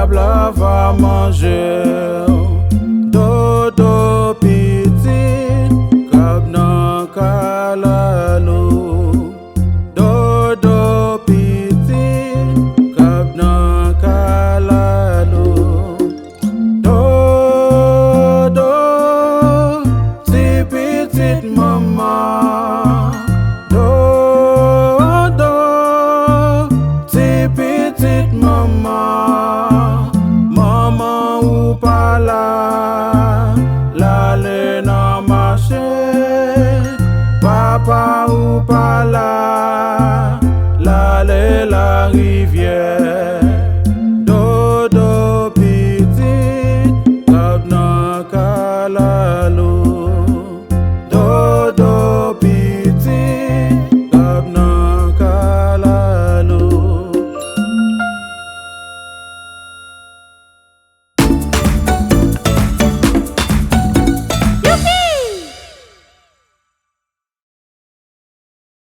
table va manger. Dodo petit, kab nan kalalou. Dodo petit, kab nan kalalou. Dodo, si petite maman. Dodo, si petite maman. Maman ou pas là, l'aller nan marché. Papa ou pas là, l'aller la rivière. Dodo petit, kab nan kalalou.